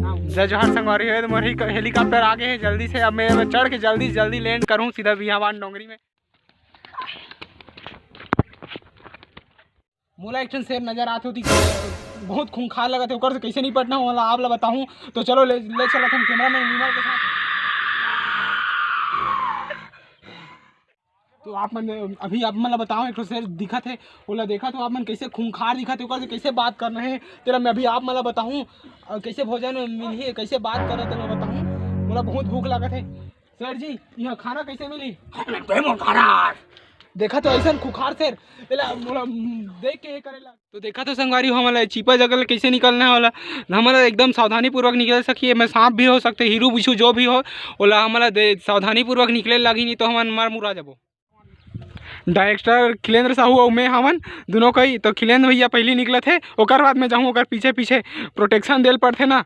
जय जोहार संगवारी है। मोर हेलीकॉप्टर आगे है जल्दी से। अब मैं चढ़ के जल्दी से जल्दी लैंड करूँ सीधा बिहावान डोंगरी में। मोला एक ठन शेर नजर आते होती, बहुत खूंखार लगा थे, ओकर से कैसे निपटना वाला आप ला बताऊँ। तो चलो ले चला हम कैमरा मैन विमल के साथ। तो आप मन अभी आप मन बताओ, एक शेर दिखा थे ओला देखा तो आप मन कैसे खूंखार दिखा थे, ओकर से कैसे बात कर रहे हैं तेरा मैं अभी आप मला बताऊँ कैसे भोजन मिली, कैसे बात कर रहे थे मैं बताऊँ। मोला बहुत भूख लगा थे। सर जी यहाँ खाना कैसे मिली? देखा तो ऐसा खुखार से मोला देख के करेला। तो देखा तो संगवारी हो हमारा चिपा जगह कैसे निकलना है वाला, हमारा एकदम सावधानी पूर्वक निकल सकिए। मैं सांप भी हो सकते, हीरू बिच्छू जो भी हो ओला हमारा सावधानी पूर्वक निकले लगी, नहीं तो हम मार मुरा जाबो। डायरेक्टर खिलेंद्र साहू और मैं हमन दोनों कई तो खिलेंद्र भैया पहले निकले थे, ओकर बाद में जाऊँ ओकर पीछे पीछे प्रोटेक्शन देल पड़ते ना।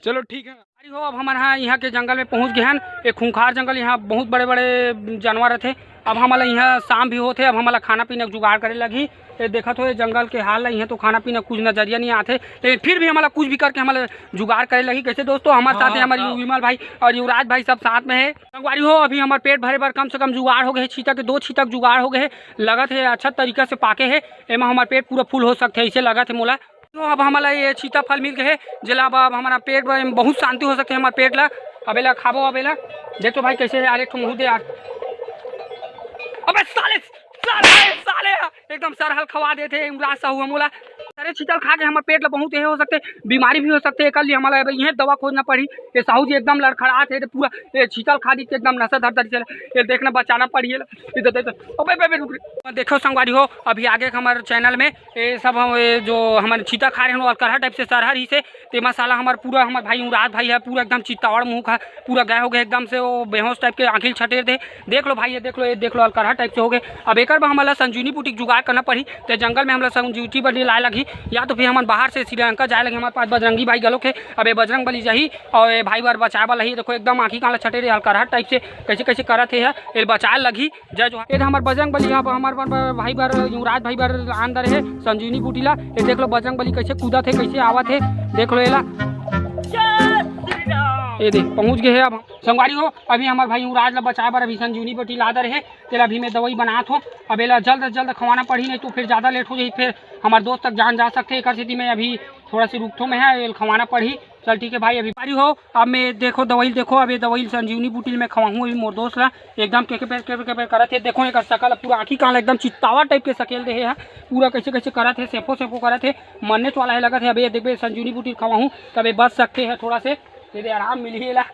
चलो ठीक है हो। अब हमारे यहाँ के जंगल में पहुँच गए हैं। एक खूंखार जंगल, यहाँ बहुत बड़े बड़े जानवर थे। अब हमारा यहाँ शाम भी होते, अब हमारा खाना पीना जुगाड़ करे लगी। ये देखा तो ये जंगल के हाल है, तो खाना पीना कुछ नजरिया नहीं आते, लेकिन फिर भी हमारा कुछ भी करके हमारा जुगाड़ करे लगी। कैसे दोस्तों हमारे साथ है हमारी विमल भाई और युवराज भाई सब साथ में है। संगवारी हो अभी हमारे पेट भरे भर कम से कम जुगाड़ हो गए, छीतक 2 छीतक जुगाड़ हो गए, लगत है अच्छा तरीका से पाके है। एमा हमारा पेट पूरा फुल हो सकते है, इसे लगत है मोला। तो अब हमारा ये छीता फल मिल गए है, जिला अब हमारा पेट में बहुत शांति हो सकते है हमारे पेट ला। अबेला खाबो अबेला देखो भाई कैसे यार, एक मुँह दे यार। अबे साले साले एकदम सरहल खवा देते युवराज साहू मोला। सारे चीतल खा के हमारे पेट ला बहुत हो सकते, बीमारी भी हो सकते है। कल हमारा यह दवा खोजना पड़ी। ये साहू जी एकदम लड़खड़ा थे, पूरा ये चीतल खा दी एकदम नशा धर धर चले, ये देखना बचाना पड़ी। देखो संगवारी हो अभी आगे हमारे चैनल में ये सब हम जो हमारे चीता खा रहे हैं और करहा टाइप से सरहर ही से ते मसाला हमारा पूरा हमारे भाई युवराज भाई है पूरा एकदम चित्तावड़ मुँह खा पूरा गए हो गए एकदम से, वो बेहोश टाइप के आँखिल छटे थे। देख लो भाई ये देख लो अलकरहा टाइप से हो गए। अब एक बार हमारा संजीवनी बूटी जुगाड़ करना पड़ी, तो जंगल में हमारा संजीवनी बड़ी लाए लगी, या तो फिर हम बाहर से श्रीलंका जाए लगे। हमारे पास बजरंगी भाई गलो के, अब ये बजरंग बली जाही और ये भाई बार बचाए वाला ही। देखो एकदम आँखी काला छटे रहे अलकरहा टाइप से कैसे कैसे करत है ये बचाए लगी। जय जो ये हमारे बजरंग बली हमारे भाई बार युवराज भाई बार अंदर है संजीवनी बूटी ला। ये देख लो बजरंग बली कैसे कूदा थे कैसे आवत है, देख लो एला ये देख पहुँच गए है। अब संगवारी हो अभी हमारे भाई युवराज ला बचाए बार अभी संजीवनी बूटी लादर है, तेरा अभी मैं दवाई बनात हो। अब एला जल्द से जल्द खवाना पड़ी, नहीं तो फिर ज़्यादा लेट हो जाए, फिर हमारे दोस्त तक जान जा सकते। एक स्थिति में अभी थोड़ा सी रुकथो में है, खवाना पड़ी। चल ठीक है भाई अभी पारी हो। अब मैं देखो दवाई देखो, अब ये दवाई संजीवनी बूटी में खवाऊँ अभी मोर दोस्त ला एकदम के करत है। देखो एक सकल पूरा आँखी काला एकदम चित्तावा टाइप के सकेल दे है, पूरा कैसे कैसे करत है, सेफो करत है, मरने वाला है लगत है। अब ये देखिए संजीवनी बूटी खवाऊँ तब बच सकते हैं थोड़ा से, ये आराम मिली लगा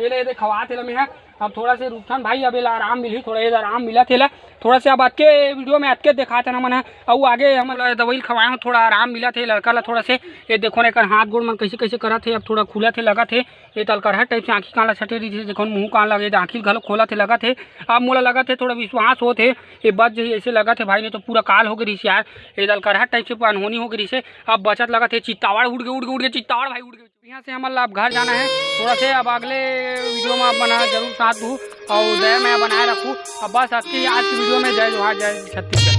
ये खवा थे मैं। अब थोड़ा से रुकथन भाई, अब आराम मिली थोड़ा आराम मिला थे थोड़ा से। अब आज के वीडियो में अटके दिखाते ना मन और आगे हम दवाई खवाए हो थोड़ा आराम मिला थे लड़का ला थोड़ा से। ये देखो ना हाथ गोड़ मन कैसे कैसे करा थे, अब थोड़ा खुला थे लगा थे। ये तलकरहा टाइप से आँखी काला छटे रही थी, देखो मुँह कान लगे आँखी घलो खोला थे लगा थे। अब मोला लगा थे थोड़ा विश्वास हो थे ये बच जाइए ऐसे लगा थे भाई, नहीं तो पूरा काल हो गई यार। ये तलकरहा टाइप से अनहोनी हो गई से। अब बचत लगा थे चित्तावड़ उड़ गए चित्तावड़ भाई उड़ गए। यहाँ से हमारा अब घर जाना है थोड़ा से। अब अगले वीडियो में आप बना जरूर साथ दूँ और दया मैं बनाए रखूँ। अब बस आज की वीडियो में जय जोहार जय छत्तीसगढ़।